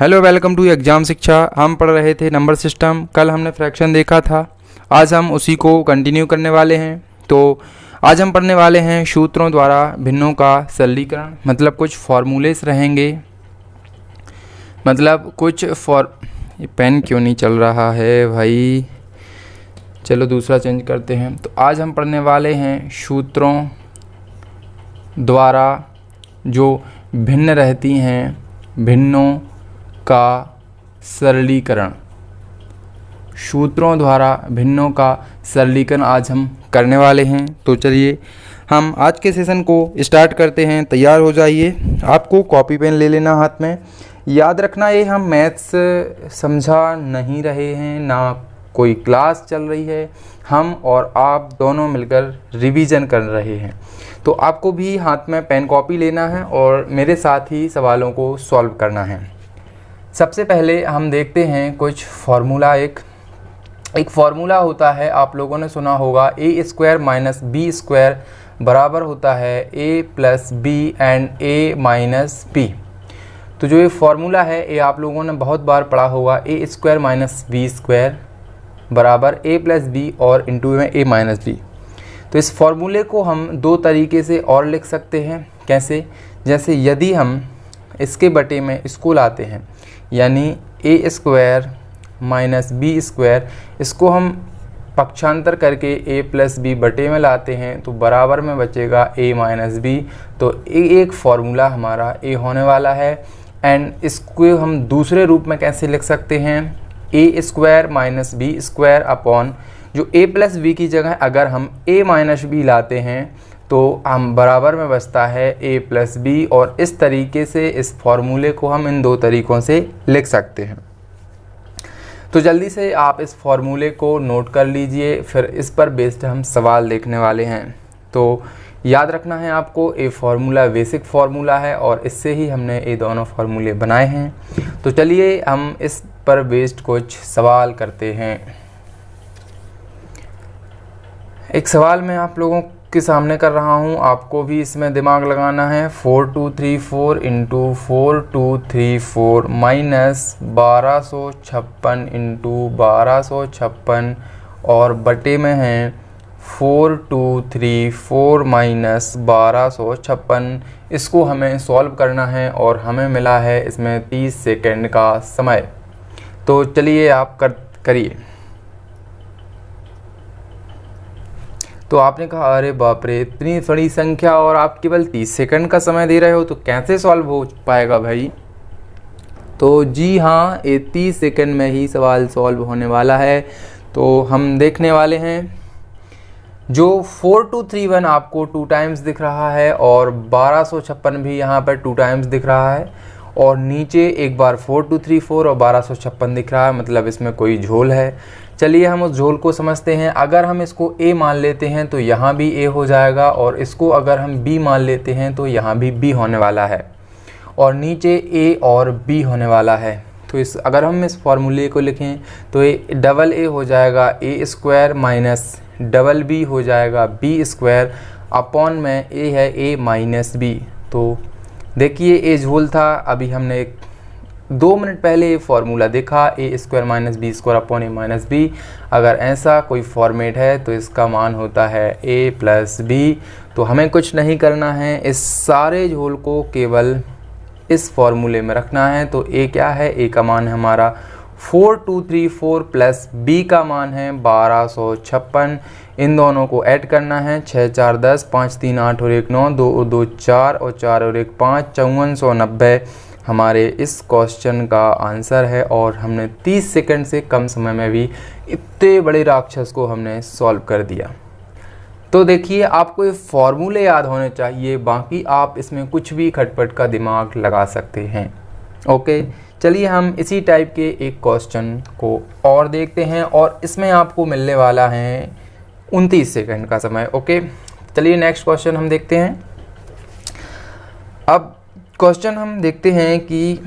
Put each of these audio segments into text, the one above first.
Hello, welcome to exam शिक्षा। हम पढ़ रहे थे नंबर सिस्टम। कल हमने फ्रैक्शन देखा था, आज हम उसी को कंटिन्यू करने वाले हैं। तो आज हम पढ़ने वाले हैं सूत्रों द्वारा भिन्नों का सरलीकरण, मतलब कुछ फॉर्मूलेस रहेंगे, मतलब कुछ ये पेन क्यों नहीं चल रहा है भाई, चलो दूसरा चेंज करते हैं। तो आज हम पढ़ने वाले हैं सूत्रों द्वारा जो भिन्न रहती हैं, भिन्नों का सरलीकरण। सूत्रों द्वारा भिन्नों का सरलीकरण आज हम करने वाले हैं। तो चलिए हम आज के सेशन को स्टार्ट करते हैं। तैयार हो जाइए, आपको कॉपी पेन ले लेना हाथ में। याद रखना, ये हम मैथ्स समझा नहीं रहे हैं, ना कोई क्लास चल रही है, हम और आप दोनों मिलकर रिवीजन कर रहे हैं। तो आपको भी हाथ में पेन कॉपी लेना है और मेरे साथ ही सवालों को सॉल्व करना है। सबसे पहले हम देखते हैं कुछ फार्मूला। एक फार्मूला होता है, आप लोगों ने सुना होगा, A square minus B square बराबर होता है A plus B and A minus B. तो जो ये फार्मूला है ये आप लोगों ने बहुत बार पढ़ा होगा, A square minus B square बराबर ए प्लस बी और इंटू में ए माइनस बी। तो इस फार्मूले को हम दो तरीके से और लिख सकते हैं। कैसे? जैसे यदि हम इसके बटे में इसको लाते हैं, यानी ए स्क्वायर माइनस बी स्क्वायर, इसको हम पक्षांतर करके ए प्लस बी बटे में लाते हैं तो बराबर में बचेगा ए माइनस बी। तो एक फार्मूला हमारा ए होने वाला है। एंड इसको हम दूसरे रूप में कैसे लिख सकते हैं, A square minus B square upon जो ए प्लस बी की जगह अगर हम ए माइनस बी लाते हैं तो हम बराबर में बचता है ए प्लस बी। और इस तरीके से इस फॉर्मूले को हम इन दो तरीक़ों से लिख सकते हैं। तो जल्दी से आप इस फॉर्मूले को नोट कर लीजिए, फिर इस पर बेस्ड हम सवाल देखने वाले हैं। तो याद रखना है आपको, ये फार्मूला बेसिक फार्मूला है और इससे ही हमने ये दोनों फार्मूले बनाए हैं। तो चलिए हम इस पर बेस्ड कुछ सवाल करते हैं। एक सवाल मैं आप लोगों के सामने कर रहा हूँ, आपको भी इसमें दिमाग लगाना है। 4234 इंटू 4234 माइनस 1256 इंटू 1256 और बटे में है 4234 माइनस 1256। इसको हमें सॉल्व करना है और हमें मिला है इसमें 30 सेकेंड का समय। तो चलिए आप करिए। तो आपने कहा अरे बाप रे, इतनी बड़ी संख्या और आप केवल 30 सेकंड का समय दे रहे हो, तो कैसे सॉल्व हो पाएगा भाई? तो जी हाँ, ये 30 सेकंड में ही सवाल सॉल्व होने वाला है। तो हम देखने वाले हैं, जो 4231 आपको 2 टाइम्स दिख रहा है और 1256 भी यहाँ पर 2 टाइम्स दिख रहा है, और नीचे एक बार 4234 और 1256 दिख रहा है, मतलब इसमें कोई झोल है। चलिए हम उस झोल को समझते हैं। अगर हम इसको a मान लेते हैं तो यहाँ भी a हो जाएगा, और इसको अगर हम b मान लेते हैं तो यहाँ भी b होने वाला है, और नीचे a और b होने वाला है। तो अगर हम इस फॉर्मूले को लिखें तो ये डबल a हो जाएगा a square minus double b हो जाएगा b स्क्वायर अपॉन में a है a माइनस b। तो देखिए ये झोल था, अभी हमने 2 मिनट पहले ये फार्मूला देखा, A square minus B square upon A minus B. अगर ऐसा कोई फॉर्मेट है तो इसका मान होता है ए प्लस बी। तो हमें कुछ नहीं करना है, इस सारे झोल को केवल इस फॉर्मूले में रखना है। तो ए क्या है, ए का मान है हमारा 4234 प्लस बी का मान है 1256। इन दोनों को ऐड करना है, 6 4 10, 5 3 8 और 1 9, 2 और 2 4 और 4 और 1 5, 5490 हमारे इस क्वेश्चन का आंसर है। और हमने 30 सेकंड से कम समय में भी इतने बड़े राक्षस को हमने सॉल्व कर दिया। तो देखिए, आपको ये फॉर्मूले याद होने चाहिए, बाकी आप इसमें कुछ भी खटपट का दिमाग लगा सकते हैं। ओके, चलिए हम इसी टाइप के एक क्वेश्चन को और देखते हैं, और इसमें आपको मिलने वाला है 29 सेकंड का समय। ओके, चलिए नेक्स्ट क्वेश्चन हम देखते हैं। अब क्वेश्चन हम देखते हैं कि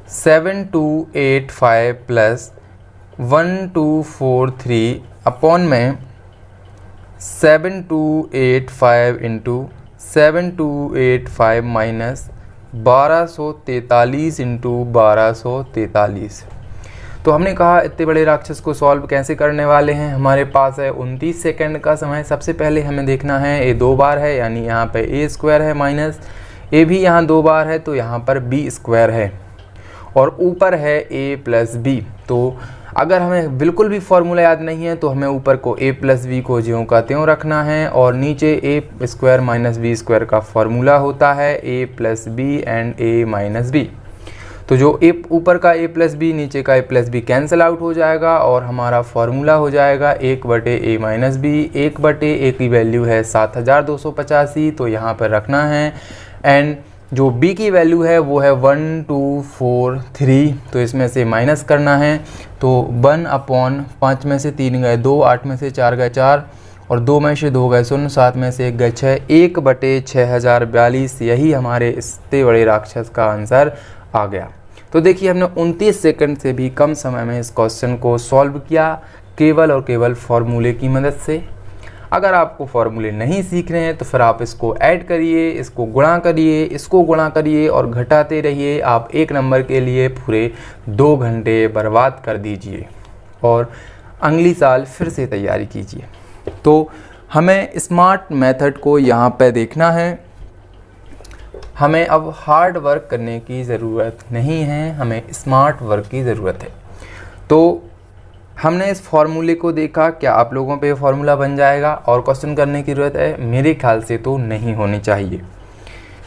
7285 प्लस 1243 अपॉन में 7285 इंटू 7285 माइनस 1243 इंटू 1243। तो हमने कहा इतने बड़े राक्षस को सॉल्व कैसे करने वाले हैं। हमारे पास है 29 सेकंड का समय। सबसे पहले हमें देखना है ए 2 बार है, यानी यहाँ पे ए स्क्वायर है माइनस ए भी यहाँ 2 बार है, तो यहाँ पर बी स्क्वायर है और ऊपर है ए प्लस बी। तो अगर हमें बिल्कुल भी फॉर्मूला याद नहीं है तो हमें ऊपर को a प्लस बी को ज्यों का त्यों रखना है और नीचे a square minus B square का फॉर्मूला होता है a plus B and a minus B. तो जो a ऊपर का a प्लस बी नीचे का a plus B cancel out हो जाएगा और हमारा फॉर्मूला हो जाएगा 1/a माइनस बी। 1/a की वैल्यू है 7285, तो यहाँ पर रखना है। एंड जो b की वैल्यू है वो है 1 2 4 3, तो इसमें से माइनस करना है। तो 1/5 में से 3 गए 2, 8 में से 4 गए 4 और 2 में से 2 गए 0, 7 में से 1 गए 6, 1/6042 यही हमारे इतने बड़े राक्षस का आंसर आ गया। तो देखिए हमने 29 सेकंड से भी कम समय में इस क्वेश्चन को सॉल्व किया केवल और केवल फॉर्मूले की मदद से। अगर आपको फॉर्मूले नहीं सीख रहे हैं तो फिर आप इसको ऐड करिए, इसको गुणा करिए, इसको गुणा करिए और घटाते रहिए। आप 1 नंबर के लिए पूरे 2 घंटे बर्बाद कर दीजिए और अगली साल फिर से तैयारी कीजिए। तो हमें स्मार्ट मेथड को यहाँ पे देखना है। हमें अब हार्ड वर्क करने की ज़रूरत नहीं है, हमें स्मार्ट वर्क की ज़रूरत है। तो हमने इस फॉर्मूले को देखा, क्या आप लोगों पे फॉर्मूला बन जाएगा और क्वेश्चन करने की ज़रूरत है? मेरे ख्याल से तो नहीं होनी चाहिए।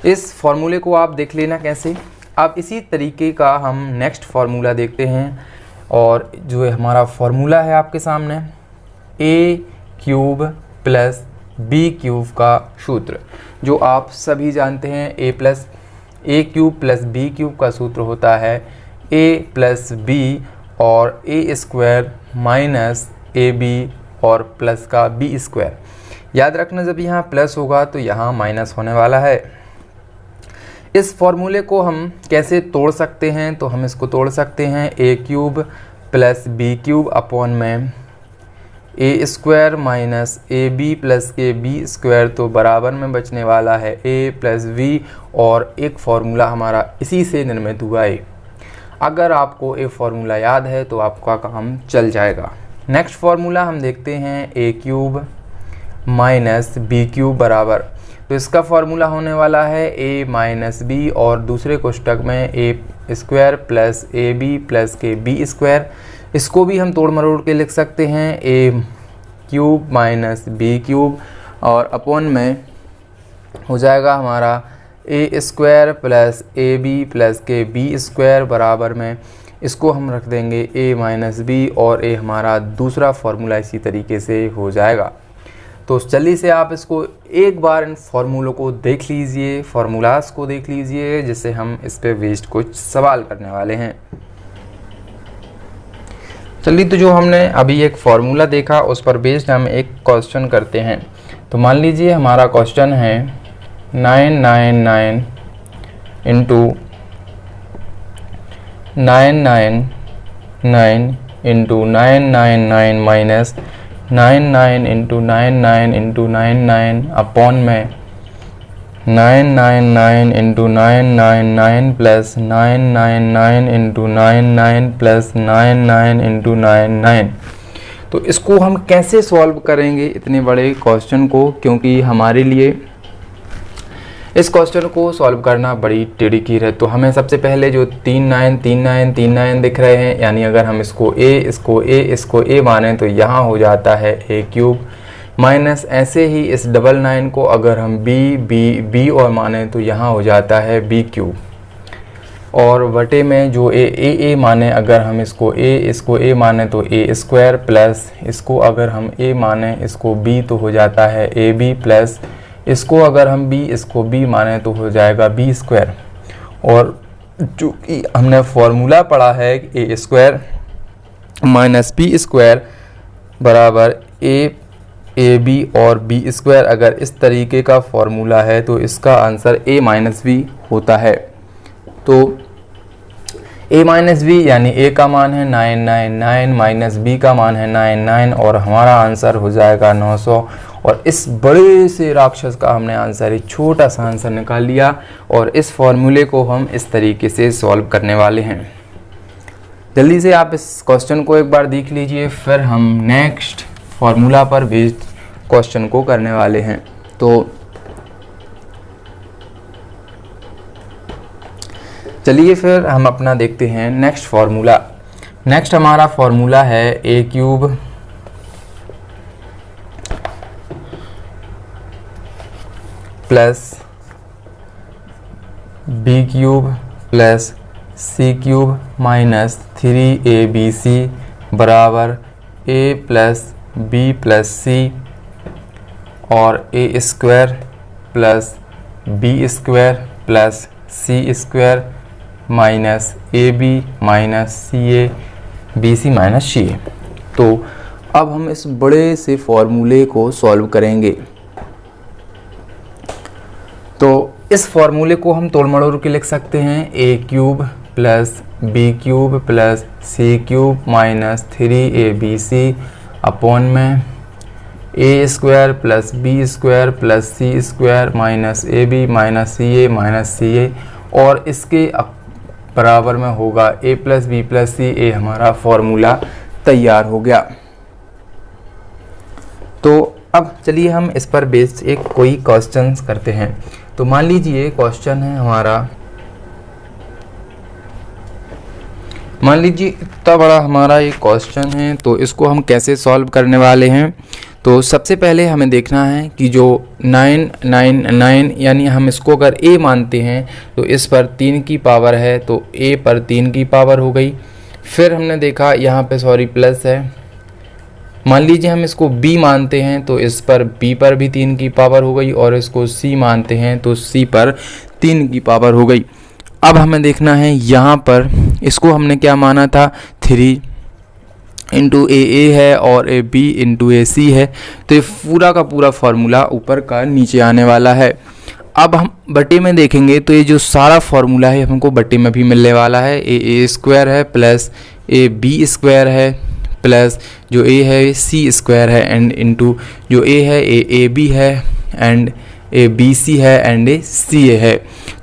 इस फॉर्मूले को आप देख लेना कैसे। अब इसी तरीके का हम नेक्स्ट फार्मूला देखते हैं और जो हमारा फार्मूला है आपके सामने a³ प्लस b³ का सूत्र, जो आप सभी जानते हैं। a³ प्लस b³ का सूत्र होता है a प्लस b और a² माइनस ab और प्लस का b²। याद रखना जब यहाँ प्लस होगा तो यहाँ माइनस होने वाला है। इस फॉर्मूले को हम कैसे तोड़ सकते हैं? तो हम इसको तोड़ सकते हैं a³ प्लस b³ अपॉन में a² माइनस ab प्लस के b², तो बराबर में बचने वाला है a प्लस v और एक फार्मूला हमारा इसी से निर्मित हुआ है। अगर आपको ये फार्मूला याद है तो आपका काम चल जाएगा। नेक्स्ट फार्मूला हम देखते हैं a³ माइनस b³ बराबर, तो इसका फार्मूला होने वाला है a माइनस b और दूसरे कोष्टक में a² प्लस ab प्लस के b²। इसको भी हम तोड़ मरोड़ के लिख सकते हैं a³ माइनस b³ और अपॉन में हो जाएगा हमारा a² प्लस ab प्लस के b² बराबर में इसको हम रख देंगे a माइनस b और a हमारा दूसरा फार्मूला इसी तरीके से हो जाएगा। तो जल्दी से आप इसको एक बार इन फार्मूलों को देख लीजिए, फार्मूलास को देख लीजिए, जिससे हम इस पे बेस्ड कुछ सवाल करने वाले हैं। चलिए, तो जो हमने अभी एक फार्मूला देखा उस पर बेस्ड हम एक क्वेश्चन करते हैं। तो मान लीजिए हमारा क्वेश्चन है 999 into 999 into 999 minus 99 into 99 into 99 upon में 999 into 999 plus 999 into 99 plus 99 into 99। तो इसको हम कैसे सॉल्व करेंगे इतने बड़े क्वेश्चन को, क्योंकि हमारे लिए इस क्वेश्चन को सॉल्व करना बड़ी ट्रिकी है। तो हमें सबसे पहले जो 39 दिख रहे हैं, यानी अगर हम इसको a माने तो यहाँ हो जाता है a³ माइनस ऐसे ही इस 99 को अगर हम b और माने तो यहाँ हो जाता है b³ और बटे में जो a माने अगर हम इसको a माने तो a² प्लस इसको अगर हम a माने इसको b तो हो जाता है ab प्लस इसको अगर हम इसको b माने तो हो जाएगा b²। और चूँकि हमने फॉर्मूला पढ़ा है a² माइनस b² बराबर ab और b², अगर इस तरीके का फॉर्मूला है तो इसका आंसर a माइनस b होता है। तो a माइनस बी यानी a का मान है 999 माइनस b का मान है 99 और हमारा आंसर हो जाएगा 900 और इस बड़े से राक्षस का हमने आंसर एक छोटा सा आंसर निकाल लिया और इस फॉर्मूले को हम इस तरीके से सॉल्व करने वाले हैं। जल्दी से आप इस क्वेश्चन को एक बार देख लीजिए, फिर हम नेक्स्ट फॉर्मूला पर बेस्ड क्वेश्चन को करने वाले हैं। तो चलिए फिर हम अपना देखते हैं नेक्स्ट फॉर्मूला। नेक्स्ट हमारा फॉर्मूला है A cube plus B cube plus C cube minus 3abc बराबर a plus B plus C और A square plus B square plus C square minus A B minus C A B C minus C A. तो अब हम इस बड़े से फॉर्मूले को सॉल्व करेंगे। तो इस फॉर्मूले को हम तोड़ मरोड़ के लिख सकते हैं A cube plus B cube plus C cube minus 3abc upon में A square plus B square plus C square minus A B minus C A और इसके बराबर में होगा a plus B plus C A. हमारा formula तैयार हो गया। तो अब चलिए हम इस पर बेस्ड एक कोई क्वेश्चन करते हैं। तो मान लीजिए क्वेश्चन है हमारा, मान लीजिए इतना बड़ा हमारा एक क्वेश्चन है, तो इसको हम कैसे सॉल्व करने वाले हैं। तो सबसे पहले हमें देखना है कि जो 9 यानी हम इसको अगर a मानते हैं तो इस पर 3 की पावर है, तो a पर 3 की पावर हो गई। फिर हमने देखा यहाँ पे सॉरी प्लस है। मान लीजिए हम इसको b मानते हैं तो इस पर b पर भी 3 की पावर हो गई और इसको c मानते हैं तो c पर 3 की पावर हो गई। अब हमें देखना है यहाँ पर इसको हमने क्या माना था 3 इंटू ए है और ए बी इंटू ए सी है। तो ये पूरा का पूरा फार्मूला ऊपर का नीचे आने वाला है। अब हम बटे में देखेंगे तो ये जो सारा फार्मूला है हमको बटे में भी मिलने वाला है। ए स्क्वायर है प्लस ए बी स्क्वायर है प्लस जो ए है सी स्क्वायर है एंड इंटू जो ए है ए बी है एंड ए बी सी है एंड ए सी ए है।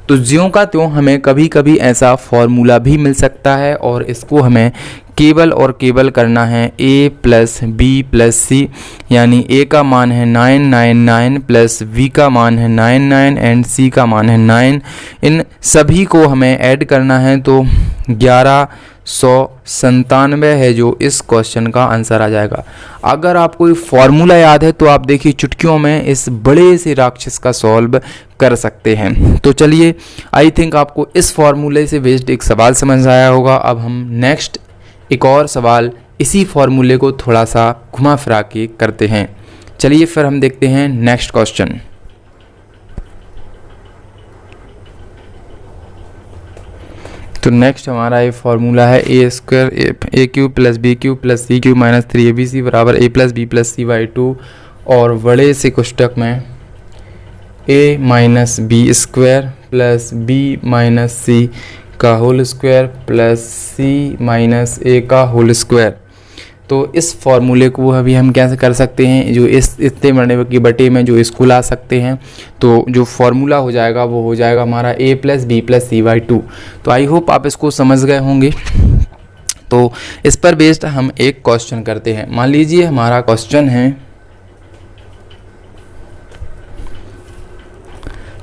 तो ज्यों का त्यों हमें कभी कभी ऐसा फॉर्मूला भी मिल सकता है और इसको हमें केवल और केवल करना है a प्लस बी प्लस सी, यानी a का मान है 999 प्लस v का मान है 99 एंड c का मान है 9। इन सभी को हमें ऐड करना है तो 1197 है जो इस क्वेश्चन का आंसर आ जाएगा। अगर आपको ये फॉर्मूला याद है तो आप देखिए चुटकियों में इस बड़े से राक्षस का सॉल्व कर सकते हैं। तो चलिए आई थिंक आपको इस फॉर्मूले से बेस्ड एक सवाल समझ आया होगा। अब हम नेक्स्ट एक और सवाल इसी फॉर्मूले को थोड़ा सा घुमा फिरा के करते हैं। चलिए फिर हम देखते हैं नेक्स्ट क्वेश्चन। तो नेक्स्ट हमारा ये फॉर्मूला है A square A cube plus B cube plus C cube minus 3abc बराबर a plus B plus C by 2 और बड़े से कोष्टक में a minus B square plus B minus C का whole square plus C minus A का whole square. तो इस फॉर्मूले को अभी हम कैसे कर सकते हैं, जो इस इतने बड़े की बटे में जो इसको ला सकते हैं। तो जो फॉर्मूला हो जाएगा वो हो जाएगा हमारा a plus B plus C by 2। तो आई होप आप इसको समझ गए होंगे। तो इस पर बेस्ड हम एक क्वेश्चन करते हैं। मान लीजिए हमारा क्वेश्चन है,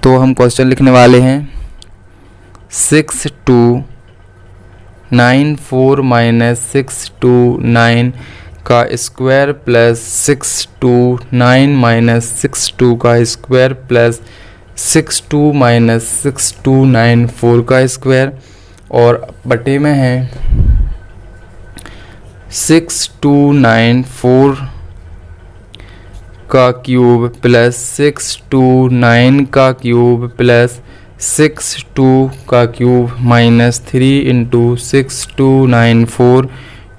तो हम क्वेश्चन लिखने वाले हैं 6294 माइनस 629 का स्क्वायर प्लस 629 माइनस 62 का स्क्वायर प्लस 62 माइनस 6294 का स्क्वायर और बटे में है 6294 का क्यूब प्लस 629 का क्यूब प्लस 62 का cube minus 3 into 6294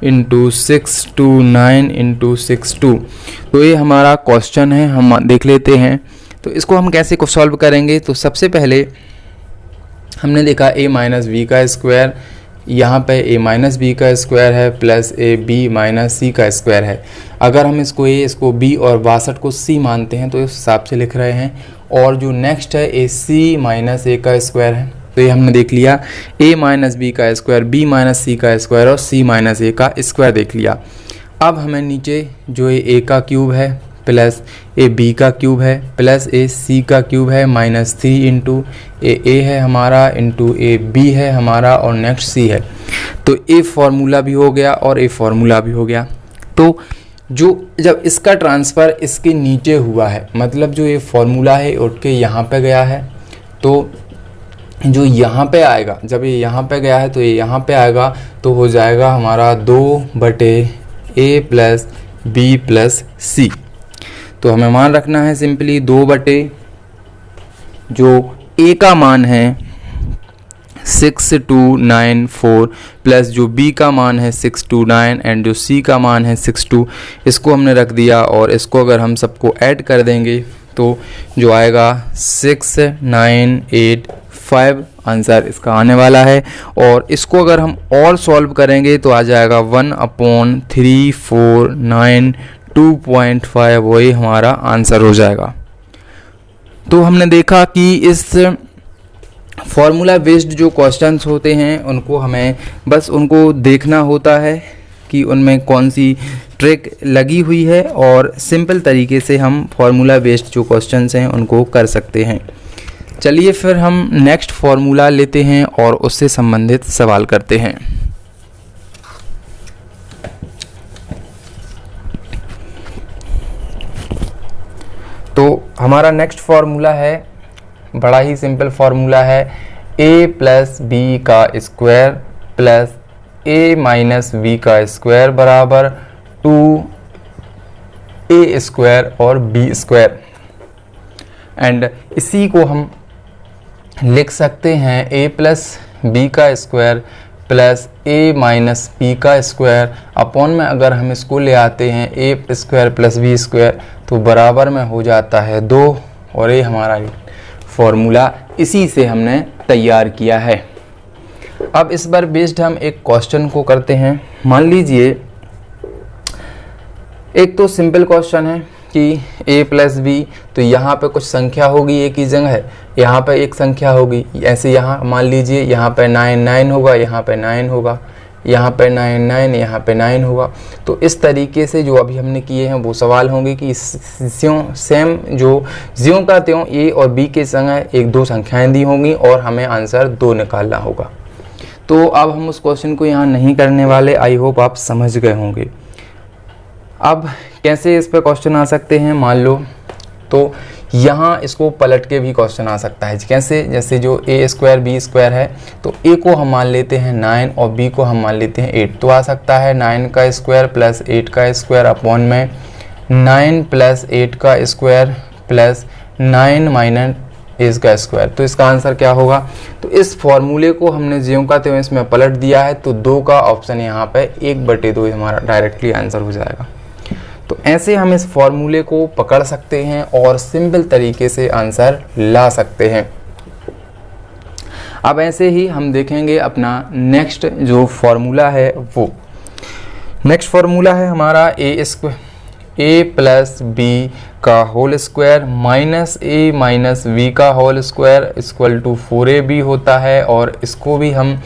into 629 into 62। तो ये हमारा क्वेश्चन है, हम देख लेते हैं। तो इसको हम कैसे को सॉल्व करेंगे। तो सबसे पहले हमने देखा a माइनस वी का स्क्वायर यहाँ पे a माइनस बी का स्क्वायर है प्लस ए बी माइनस सी का स्क्वायर है। अगर हम इसको a, इसको b और 62 को c मानते हैं तो इस हिसाब से लिख रहे हैं। और जो नेक्स्ट है ए सी माइनस ए का स्क्वायर है, तो ये हमने देख लिया a माइनस बी का स्क्वायर, b माइनस सी का स्क्वायर और c माइनस ए का स्क्वायर देख लिया। अब हमें नीचे जो a का क्यूब है प्लस ए बी का क्यूब है प्लस ए सी का क्यूब है माइनस 3 इंटू ए है हमारा इंटू ए बी है हमारा और नेक्स्ट सी है। तो ए फार्मूला भी हो गया और ए फार्मूला भी हो गया। तो जो जब इसका ट्रांसफ़र इसके नीचे हुआ है, मतलब जो ये फार्मूला है उठ के यहाँ पे गया है, तो जो यहाँ पे आएगा, जब ये यहाँ पे गया है तो ये यहाँ पे आएगा, तो हो जाएगा हमारा 2/a प्लस बी प्लस सी। तो हमें मान रखना है सिंपली 2/, जो a का मान है 6294 प्लस जो b का मान है 629 एंड जो c का मान है 62, इसको हमने रख दिया। और इसको अगर हम सबको ऐड कर देंगे तो जो आएगा 6985 आंसर इसका आने वाला है। और इसको अगर हम और सॉल्व करेंगे तो आ जाएगा 1/3492.5, वही हमारा आंसर हो जाएगा। तो हमने देखा कि इस फॉर्मूला बेस्ड जो क्वेश्चंस होते हैं उनको हमें बस उनको देखना होता है कि उनमें कौन सी ट्रिक लगी हुई है, और सिंपल तरीके से हम फॉर्मूला बेस्ड जो क्वेश्चंस हैं उनको कर सकते हैं। चलिए फिर हम नेक्स्ट फॉर्मूला लेते हैं और उससे संबंधित सवाल करते हैं। तो हमारा नेक्स्ट फॉर्मूला है, बड़ा ही सिंपल फॉर्मूला है, a प्लस बी का square plus a minus B का स्क्वायर बराबर 2a स्क्वायर और b स्क्वायर। एंड इसी को हम लिख सकते हैं a प्लस बी का square plus a minus B का स्क्वायर अपॉन में अगर हम इसको ले आते हैं a square plus B square तो बराबर में हो जाता है 2, और ये हमारा फॉर्मूला इसी से हमने तैयार किया है। अब इस बार बेस्ड हम एक क्वेश्चन को करते हैं। मान लीजिए एक तो सिंपल क्वेश्चन है कि a प्लस बी, तो यहाँ पे कुछ संख्या होगी एक ही जगह है, यहाँ पे एक संख्या होगी, ऐसे यहाँ मान लीजिए यहाँ पे 9 होगा, यहाँ पे 9 होगा, यहाँ पे 9 यहाँ पे 9 होगा। तो इस तरीके से जो अभी हमने किए हैं वो सवाल होंगे कि सेम जो ज्यों का त्यों a और b के संग एक दो संख्याएं दी होंगी और हमें आंसर 2 निकालना होगा। तो अब हम उस क्वेश्चन को यहाँ नहीं करने वाले, आई होप आप समझ गए होंगे। अब कैसे इस पर क्वेश्चन आ सकते हैं, मान लो तो यहाँ इसको पलट के भी क्वेश्चन आ सकता है। कैसे, जैसे जो a स्क्वायर बी स्क्वायर है तो a को हम मान लेते हैं 9 और b को हम मान लेते हैं 8, तो आ सकता है 9 का स्क्वायर प्लस 8 का स्क्वायर अपॉन में 9 प्लस 8 का स्क्वायर प्लस 9 माइनस a का स्क्वायर। तो इसका आंसर क्या होगा, तो इस फॉर्मूले को हमने ज्यों का त्यों इसमें पलट दिया है, तो 2 का ऑप्शन यहाँ पे 1/2 हमारा डायरेक्टली आंसर हो जाएगा। तो ऐसे हम इस फॉर्मूले को पकड़ सकते हैं और सिंपल तरीके से आंसर ला सकते हैं। अब ऐसे ही हम देखेंगे अपना नेक्स्ट जो फॉर्मूला है, वो नेक्स्ट फॉर्मूला है हमारा a प्लस बी का whole square minus a minus b का whole square equal to 4ab होता है। और इसको भी हम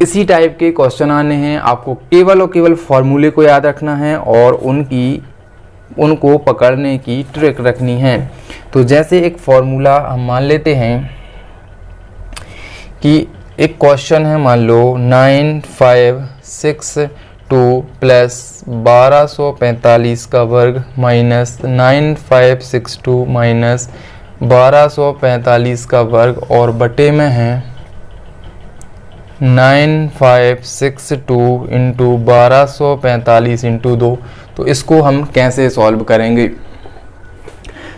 इसी टाइप के क्वेश्चन आने हैं, आपको केवल और केवल फॉर्मूले को याद रखना है और उनको पकड़ने की ट्रिक रखनी है। तो जैसे एक फॉर्मूला हम मान लेते हैं कि एक क्वेश्चन है, मान लो 9562 प्लस 1245 का वर्ग माइनस 9562 माइनस 1245 का वर्ग और बटे में है 9562 इंटू 1245 इंटू 2। तो इसको हम कैसे सॉल्व करेंगे,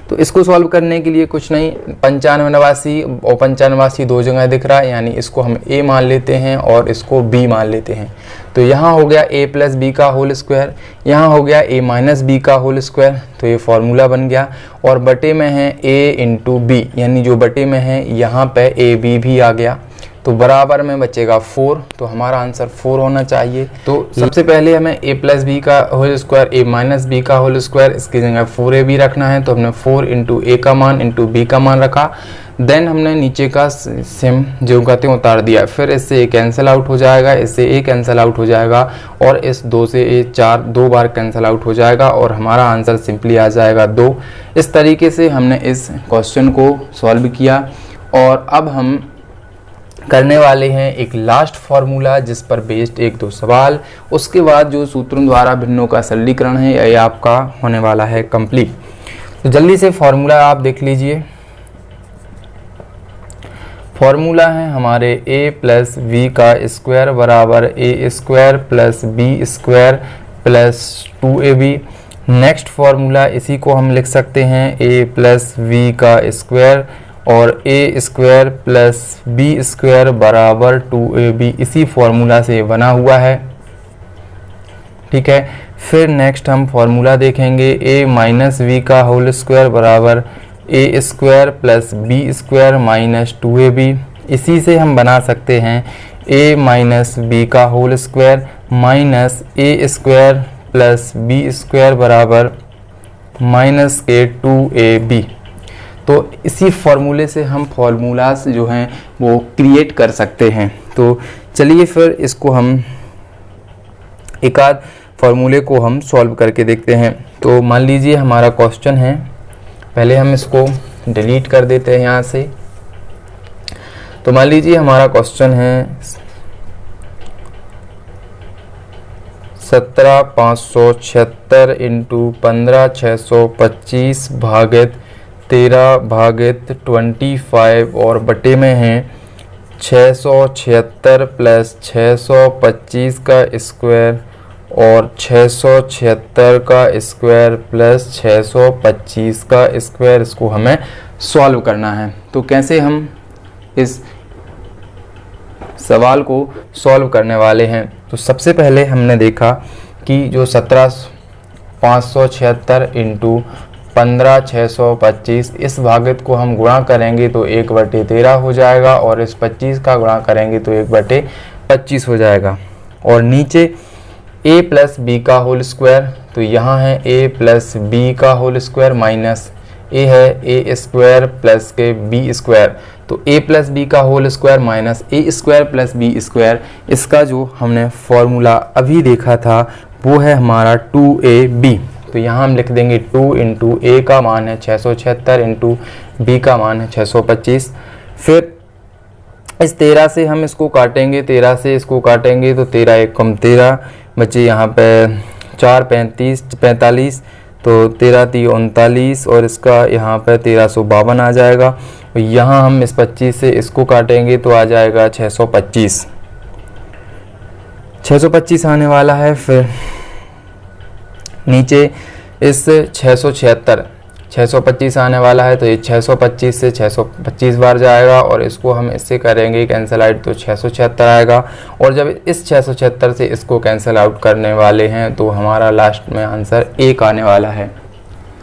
तो इसको सॉल्व करने के लिए कुछ नहीं, 95 और 95 दो जगह दिख रहा है, यानी इसको हम a मान लेते हैं और इसको b मान लेते हैं। तो यहाँ हो गया a प्लस बी का होल स्क्वायर, यहाँ हो गया a माइनस बी का होल स्क्वायर, तो ये फॉर्मूला बन गया। और बटे में है a इंटू बी, यानी जो बटे में है यहाँ पे a b भी आ गया। तो बराबर में बचेगा 4, तो हमारा आंसर 4 होना चाहिए। तो सबसे पहले हमें a प्लस बी का whole square a minus B का होल स्क्वायर इसकी जगह 4ab रखना है, तो हमने 4 इंटू ए का मान इंटू बी का मान रखा। देन हमने नीचे का सेम जो कहते हैं उतार दिया, फिर इससे a कैंसिल आउट हो जाएगा, इससे a कैंसिल आउट हो जाएगा और इस 2 से a 4 2 बार कैंसिल आउट हो जाएगा और हमारा आंसर सिंपली आ जाएगा 2। इस तरीके से हमने इस क्वेश्चन को सॉल्व किया और अब हम करने वाले हैं एक लास्ट फार्मूला जिस पर बेस्ड 1-2 सवाल, उसके बाद जो सूत्रों द्वारा भिन्नों का सरलीकरण है ये आपका होने वाला है कंप्लीट। तो जल्दी से फार्मूला आप देख लीजिए। फार्मूला है हमारे a प्लस वी का स्क्वायर बराबर a square plus B square plus 2ab। Next formula इसी को हम लिख सकते हैं a प्लस वी का स्क्वायर और a square plus B square बराबर 2ab, इसी फार्मूला से बना हुआ है। ठीक है, फिर नेक्स्ट हम फार्मूला देखेंगे a माइनस वी का होल स्क्वायर बराबर a square plus B square minus 2ab। इसी से हम बना सकते हैं a माइनस बी का whole square minus a square plus B square बराबर माइनस के 2ab। तो इसी फार्मूले से हम फार्मूलास जो हैं वो क्रिएट कर सकते हैं। तो चलिए फिर इसको हम एक आध फार्मूले को हम सॉल्व करके देखते हैं। तो मान लीजिए हमारा क्वेश्चन है, पहले हम इसको डिलीट कर देते हैं यहाँ से। तो मान लीजिए हमारा क्वेश्चन है 17,576 इंटू 15,625 भागित 13 भागित 25 और बटे में हैं 676 प्लस 625 का स्क्वायर और 676 का स्क्वायर प्लस 625 का स्क्वायर, इसको हमें सॉल्व करना है। तो कैसे हम इस सवाल को सॉल्व करने वाले हैं, तो सबसे पहले हमने देखा कि जो 17,576 इंटू 15,625 इस भागित को हम गुणा करेंगे तो 1/13 हो जाएगा और इस 25 का गुणा करेंगे तो 1/25 हो जाएगा। और नीचे a प्लस बी का होल स्क्वायर, तो यहाँ है a प्लस बी का होल स्क्वायर माइनस a है a स्क्वायर प्लस के b स्क्वायर, तो a प्लस बी का whole square minus a square plus b square, इसका जो हमने फॉर्मूला अभी देखा था वो है हमारा 2ab। तो यहाँ हम लिख देंगे 2 इंटू ए का मान है 676 इंटू बी का मान है 625। फिर इस 13 से हम इसको काटेंगे, 13 से इसको काटेंगे तो 13 एक कम 13 बचे, यहाँ पे 4 45, तो 13 3 39 और इसका यहाँ पे 1352 आ जाएगा। यहाँ हम इस 25 से इसको काटेंगे तो आ जाएगा 625 आने वाला है। फिर नीचे इस 625 आने वाला है, तो ये 625 से 625 बार जाएगा और इसको हम इससे करेंगे कैंसिल आउट तो 676 आएगा। और जब इस 676 से इसको कैंसिल आउट करने वाले हैं तो हमारा लास्ट में आंसर 1 आने वाला है।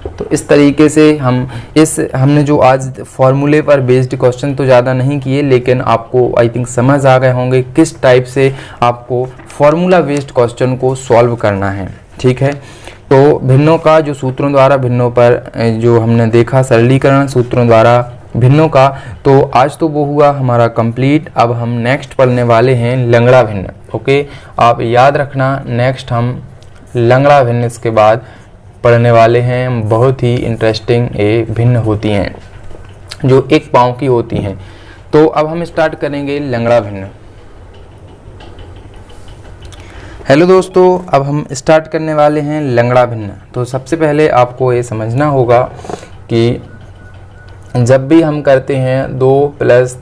तो इस तरीके से हमने जो आज फॉर्मूले पर बेस्ड क्वेश्चन तो ज़्यादा नहीं किए, लेकिन आपको आई थिंक समझ आ गए होंगे किस टाइप से आपको फॉर्मूला बेस्ड क्वेश्चन को सॉल्व करना है। ठीक है, तो भिन्नों का जो सूत्रों द्वारा भिन्नों पर जो हमने देखा सरलीकरण सूत्रों द्वारा भिन्नों का, तो आज तो वो हुआ हमारा कंप्लीट। अब हम नेक्स्ट पढ़ने वाले हैं लंगड़ा भिन्न। ओके, आप याद रखना, नेक्स्ट हम लंगड़ा भिन्न इसके बाद पढ़ने वाले हैं। बहुत ही इंटरेस्टिंग ये भिन्न होती हैं जो एक पाँव की होती हैं। तो अब हम स्टार्ट करेंगे लंगड़ा भिन्न। हेलो दोस्तों, अब हम स्टार्ट करने वाले हैं लंगड़ा भिन्न। तो सबसे पहले आपको ये समझना होगा कि जब भी हम करते हैं 2 +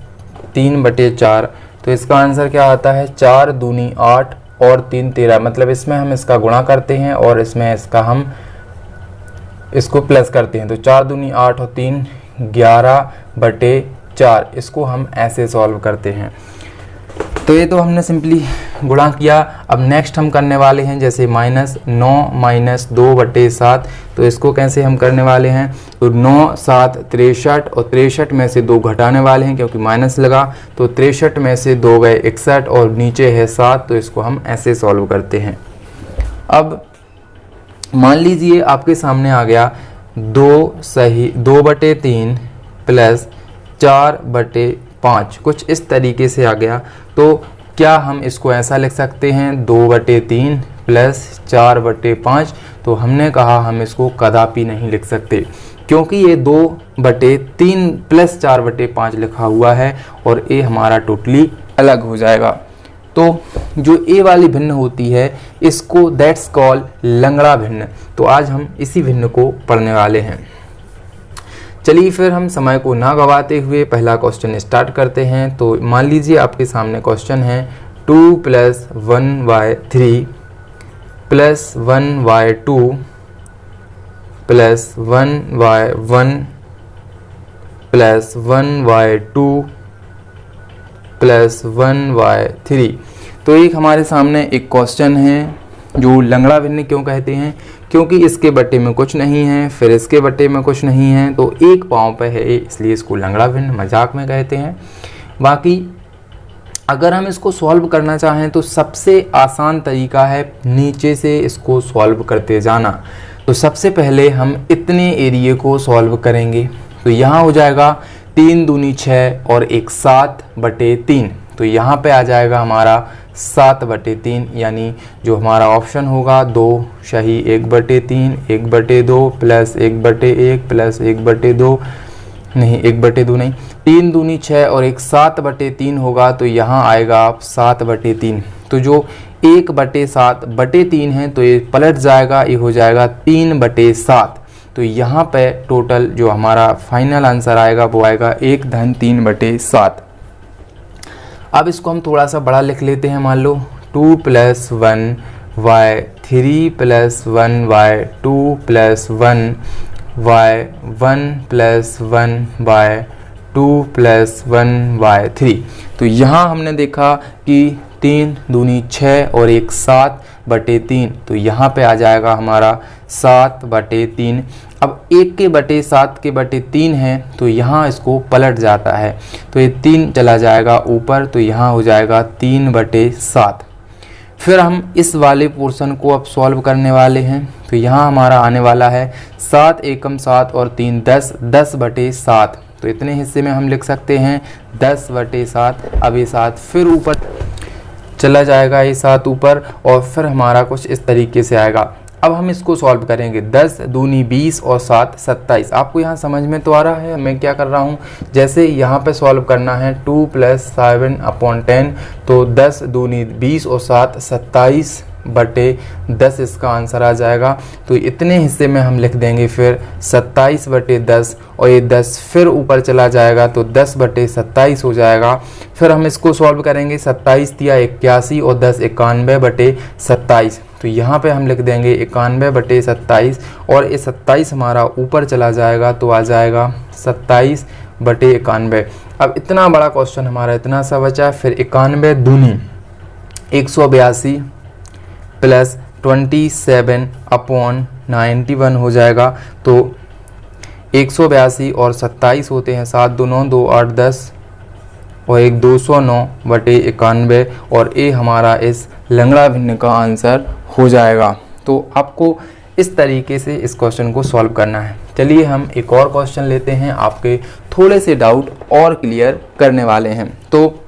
3/4 तो इसका आंसर क्या आता है 4 दूनी 8 और 3 13, मतलब इसमें हम इसका गुणा करते हैं और इसमें इसका हम इसको प्लस करते हैं। तो 4 दूनी 8 और 3 11/4, इसको हम ऐसे सॉल्व करते हैं। तो ये तो हमने सिंपली गुणा किया। अब नेक्स्ट हम करने वाले हैं जैसे -9 - 2/7, तो इसको कैसे हम करने वाले हैं, तो 9 × 7 = 63 और 63 में से 2 घटाने वाले हैं क्योंकि माइनस लगा, तो 63 में से 2 गए 61 और नीचे है 7, तो इसको हम ऐसे सॉल्व करते हैं। अब मान लीजिए आपके सामने आ गया 2/3 + 4/5, कुछ इस तरीके से आ गया। तो क्या हम इसको ऐसा लिख सकते हैं 2/3 + 4/5, तो हमने कहा हम इसको कदापि नहीं लिख सकते क्योंकि ये 2/3 + 4/5 लिखा हुआ है और ये हमारा टोटली अलग हो जाएगा। तो जो ए वाली भिन्न होती है इसको दैट्स कॉल लंगड़ा भिन्न। तो आज हम इसी भिन्न को पढ़ने वाले हैं। चलिए फिर हम समय को ना गवाते हुए पहला क्वेश्चन स्टार्ट करते हैं। तो मान लीजिए आपके सामने क्वेश्चन है 2 + 1/3 + 1/2 + 1/1 + 1/2 + 1/3। तो एक हमारे सामने एक क्वेश्चन है जो लंगड़ा भिन्न क्यों कहते हैं, क्योंकि इसके बट्टे में कुछ नहीं है, फिर इसके बट्टे में कुछ नहीं है, तो एक पाँव पे है इसलिए इसको लंगड़ा भिन्न मजाक में कहते हैं। बाकी अगर हम इसको सॉल्व करना चाहें तो सबसे आसान तरीका है नीचे से इसको सॉल्व करते जाना। तो सबसे पहले हम इतने एरिए को सॉल्व करेंगे। तो यहाँ हो जाएगा 3 दूनी 6 और 1 7/3, तो यहाँ पे आ जाएगा हमारा 7/3, यानी जो हमारा ऑप्शन होगा 2 सही 1/3 1/2 + 1/1 + 1/2 नहीं 1/2 नहीं 3 दूनी 6 और 1 7/3 होगा, तो यहाँ आएगा आप 7/3। तो जो 1/7/3 है तो ये पलट जाएगा, ये हो जाएगा 3/7। तो यहाँ पे टोटल जो हमारा फाइनल आंसर आएगा वो आएगा 1-3/7। अब इसको हम थोड़ा सा बड़ा लिख लेते हैं। मान लो 2 + 1/3 + 1/2 + 1/1 + 1/2 + 1/3। तो यहाँ हमने देखा कि 3 दूनी 6 और 1 7/3, तो यहाँ पे आ जाएगा हमारा 7/3। अब 1/7/3 है तो यहाँ इसको पलट जाता है, तो ये 3 चला जाएगा ऊपर, तो यहाँ हो जाएगा 3/7। फिर हम इस वाले पोर्शन को अब सॉल्व करने वाले हैं। तो यहाँ हमारा आने वाला है 7 एकम 7 और 3 10 10/7। तो इतने हिस्से में हम लिख सकते हैं 10/7। अब ये 7 फिर ऊपर चला जाएगा, ये 7 ऊपर, और फिर हमारा कुछ इस तरीके से आएगा। अब हम इसको सॉल्व करेंगे 10 दूनी 20 और 7 27। आपको यहाँ समझ में तो आ रहा है मैं क्या कर रहा हूँ। जैसे यहाँ पे सॉल्व करना है 2 + 7/10, तो 10 दूनी 20 और 7 27/10 इसका आंसर आ जाएगा। तो इतने हिस्से में हम लिख देंगे फिर 27/10, और ये 10 फिर ऊपर चला जाएगा तो 10/27 हो जाएगा। फिर हम इसको सॉल्व करेंगे 27 × 81 और 10 91/27। तो यहाँ पे हम लिख देंगे 91/27, और ये 27 हमारा ऊपर चला जाएगा तो आ जाएगा 27/91। अब इतना बड़ा क्वेश्चन हमारा इतना सा बचा। फिर 91 दूनी 182 + 27/91 हो जाएगा। तो 182 और 27 होते हैं 7 2 9 2 8 10 और 1 209/91, और ये हमारा इस लंगड़ा भिन्न का आंसर हो जाएगा। तो आपको इस तरीके से इस क्वेश्चन को सॉल्व करना है। चलिए हम एक और क्वेश्चन लेते हैं, आपके थोड़े से डाउट और क्लियर करने वाले हैं। तो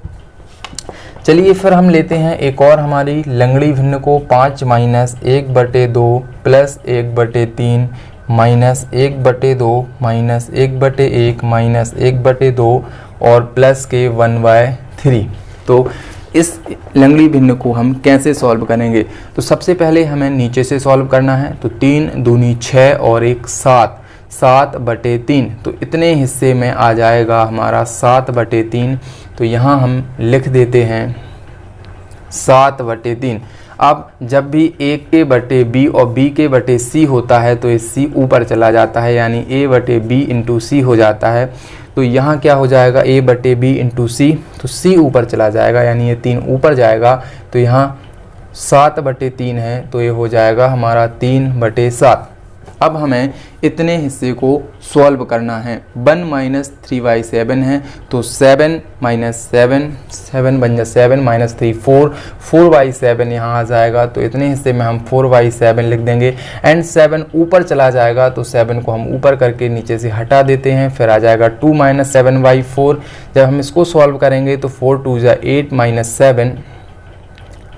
चलिए फिर हम लेते हैं एक और हमारी लंगड़ी भिन्न को 5 - 1/2 + 1/3 -1/2 -1/1 -1/2 और प्लस के 1/3। तो इस लंगड़ी भिन्न को हम कैसे सॉल्व करेंगे। तो सबसे पहले हमें नीचे से सॉल्व करना है। तो 3 दूनी 6 और 1 7 7/3, तो इतने हिस्से में आ जाएगा हमारा 7/3। तो यहाँ हम लिख देते हैं 7/3। अब जब भी A के बटे B और B के बटे C होता है तो ये C ऊपर चला जाता है, यानी A/B × C हो जाता है। तो यहाँ क्या हो जाएगा a बटे बी इंटू सी, तो c ऊपर चला जाएगा यानी ये 3 ऊपर जाएगा, तो यहाँ 7 बटे 3 है, तो ये हो जाएगा हमारा 3 बटे 7। अब हमें इतने हिस्से को सॉल्व करना है। 1 माइनस 3/7 है, तो 7 माइनस 7, 7 बन जाए 7 माइनस 3 4, 4/7 यहाँ आ जाएगा, तो इतने हिस्से में हम 4/7 लिख देंगे। एंड 7 ऊपर चला जाएगा, तो 7 को हम ऊपर करके नीचे से हटा देते हैं, फिर आ जाएगा 2 माइनस 7/4। जब हम इसको सॉल्व करेंगे तो 4 2 जा 8 माइनस 7,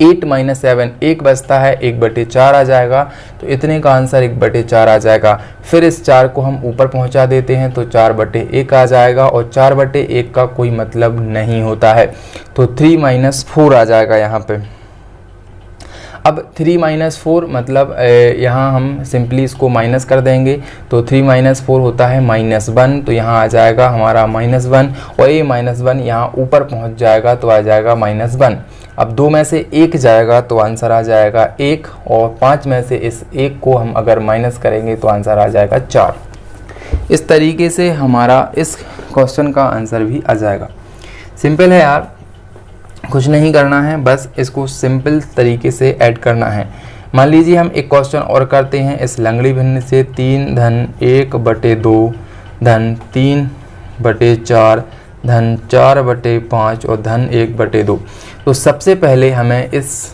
8 माइनस 7 1 बचता है, 1/4 आ जाएगा, तो इतने का आंसर 1/4 आ जाएगा। फिर इस 4 को हम ऊपर पहुंचा देते हैं, तो 4/1 आ जाएगा, और 4/1 का कोई मतलब नहीं होता है, तो 3 माइनस 4 आ जाएगा यहाँ पे। अब 3 माइनस 4 मतलब यहाँ हम सिंपली इसको माइनस कर देंगे, तो 3 माइनस 4 होता है -1, तो यहाँ आ जाएगा हमारा -1, और ये -1 यहाँ ऊपर पहुँच जाएगा, तो आ जाएगा -1। अब 2 में से 1 जाएगा, तो आंसर आ जाएगा 1, और 5 में से इस 1 को हम अगर माइनस करेंगे तो आंसर आ जाएगा 4। इस तरीके से हमारा इस क्वेश्चन का आंसर भी आ जाएगा। सिंपल है यार, कुछ नहीं करना है, बस इसको सिंपल तरीके से ऐड करना है। मान लीजिए हम एक क्वेश्चन और करते हैं इस लंगड़ी भिन्न से। 3 धन 1/2 धन 3/4 धन 4/5 और धन 1/2। तो सबसे पहले हमें इस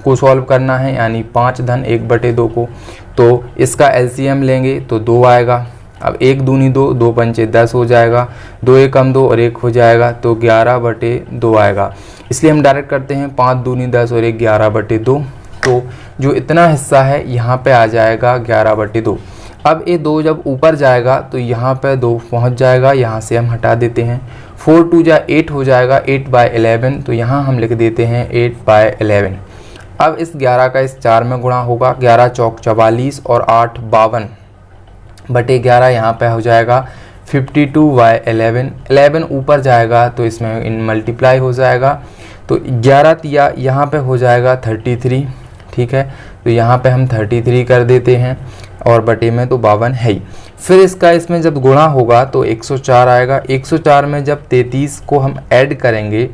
को सॉल्व करना है, यानी 5 धन 1/2 को, तो इसका एलसीएम लेंगे तो 2 आएगा। अब 1 दूनी 2, 2 पंचे 10 हो जाएगा, 2 एकम 2 और 1 हो जाएगा, तो 11/2 आएगा। इसलिए हम डायरेक्ट करते हैं 5 दूनी 10 और 1 11/2, तो जो इतना हिस्सा है यहाँ पे आ जाएगा 11/2। अब ये 2 जब ऊपर जाएगा तो यहाँ पे 2 पहुँच जाएगा, यहाँ से हम हटा देते हैं। 4 2 जा 8 हो जाएगा, 8/11, तो यहाँ हम लिख देते हैं 8/11। अब इस 11 का इस 4 में गुणा होगा, 11 चौक 44 और 8 52/11 यहाँ पे हो जाएगा 52/11। 11 ऊपर जाएगा तो इसमें इन मल्टीप्लाई हो जाएगा, तो 11 तिया यहाँ पे हो जाएगा 33, ठीक है, तो यहाँ पे हम 33 कर देते हैं, और बटे में तो 52 है ही। फिर इसका इसमें जब गुणा होगा तो 104 आएगा। 104 में जब 33 को हम ऐड करेंगे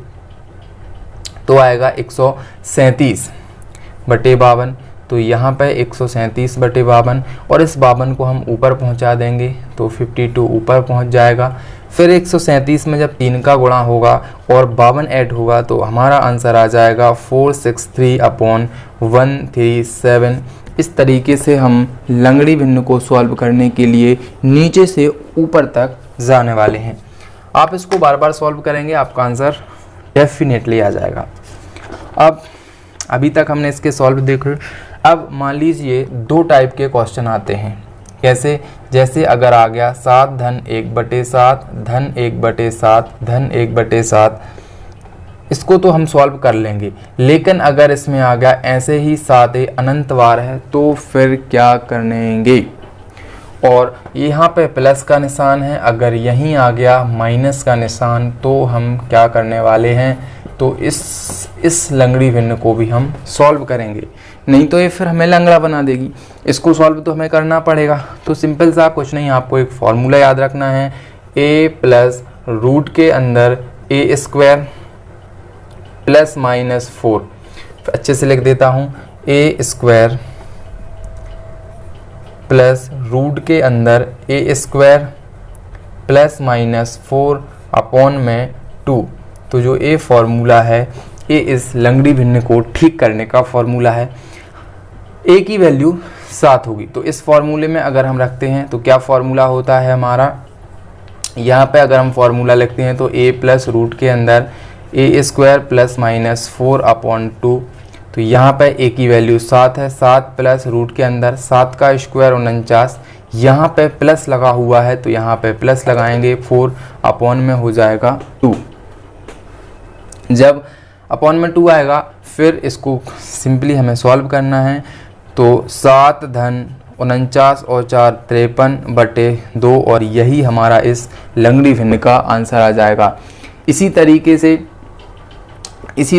तो आएगा 137/52, तो यहाँ पे 137/52, और इस 52 को हम ऊपर पहुँचा देंगे तो 52 ऊपर पहुँच जाएगा। फिर 137 में जब 3 का गुणा होगा और 52 ऐड होगा तो हमारा आंसर आ जाएगा 463/137। इस तरीके से हम लंगड़ी भिन्न को सॉल्व करने के लिए नीचे से ऊपर तक जाने वाले हैं। आप इसको बार बार सॉल्व करेंगे, आपका आंसर डेफिनेटली आ जाएगा। अब अभी तक हमने इसके सॉल्व देखे। अब मान लीजिए 2 टाइप के क्वेश्चन आते हैं। कैसे? जैसे अगर आ गया 7 धन 1/7 धन 1/7 धन 1/7, इसको तो हम सॉल्व कर लेंगे, लेकिन अगर इसमें आ गया ऐसे ही 7 अनंत बार है तो फिर क्या करेंगे? और यहाँ पे प्लस का निशान है, अगर यहीं आ गया माइनस का निशान तो हम क्या करने वाले हैं? तो इस लंगड़ी भिन्न को भी हम सॉल्व करेंगे, नहीं तो ये फिर हमें लंगड़ा बना देगी। इसको सॉल्व तो हमें करना पड़ेगा। तो सिंपल सा कुछ नहीं, आपको एक फॉर्मूला याद रखना है, a प्लस रूट के अंदर a स्क्वायर प्लस -4। अच्छे से लिख देता हूँ, a स्क्वायर प्लस रूट के अंदर a स्क्वायर प्लस -4 अपॉन में 2। तो जो ये फॉर्मूला है ये इस लंगड़ी भिन्न को ठीक करने का फॉर्मूला है। a की वैल्यू 7 होगी, तो इस फॉर्मूले में अगर हम रखते हैं तो क्या फॉर्मूला होता है हमारा? यहाँ पे अगर हम फॉर्मूला लिखते हैं तो a प्लस रूट के अंदर a स्क्वायर प्लस -4 अपॉन 2। तो यहाँ पे a की वैल्यू 7 है, 7 प्लस रूट के अंदर 7 का स्क्वायर 49, यहाँ पे प्लस लगा हुआ है तो यहाँ पे प्लस लगाएंगे, 4 अपॉन में हो जाएगा 2। जब अपॉन में 2 आएगा फिर इसको सिंपली हमें सॉल्व करना है, तो 7 धन 49 और 4 53/2, और यही हमारा इस लंगड़ी भिन्न का आंसर आ जाएगा। इसी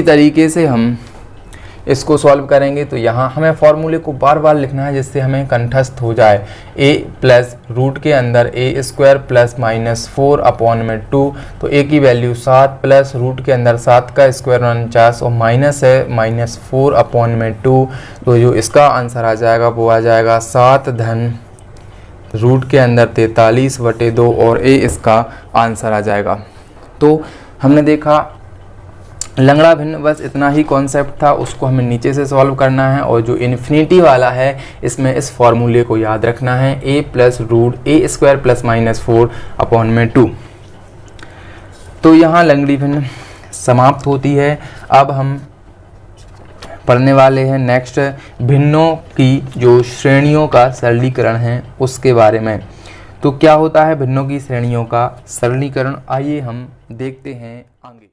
तरीके से हम इसको सॉल्व करेंगे तो यहाँ हमें फॉर्मूले को बार बार लिखना है जिससे हमें कंठस्थ हो जाए। a प्लस रूट के अंदर a square plus minus 4 upon में 2, तो a की वैल्यू 7 प्लस रूट के अंदर 7 का स्क्वायर 49 और माइनस है माइनस 4 अपॉन में 2, तो जो इसका आंसर आ जाएगा वो आ जाएगा 7 धन रूट के अंदर 43/2 और a इसका आंसर आ जाएगा। तो हमने देखा लंगड़ा भिन्न, बस इतना ही कॉन्सेप्ट था, उसको हमें नीचे से सॉल्व करना है। और जो इन्फिनिटी वाला है इसमें इस फॉर्मूले को याद रखना है, a plus root a square plus minus 4 upon में 2। तो यहाँ लंगड़ी भिन्न समाप्त होती है। अब हम पढ़ने वाले हैं नेक्स्ट भिन्नों की जो श्रेणियों का सरलीकरण है उसके बारे में। तो क्या होता है भिन्नों की श्रेणियों का सरलीकरण, आइए हम देखते हैं आगे।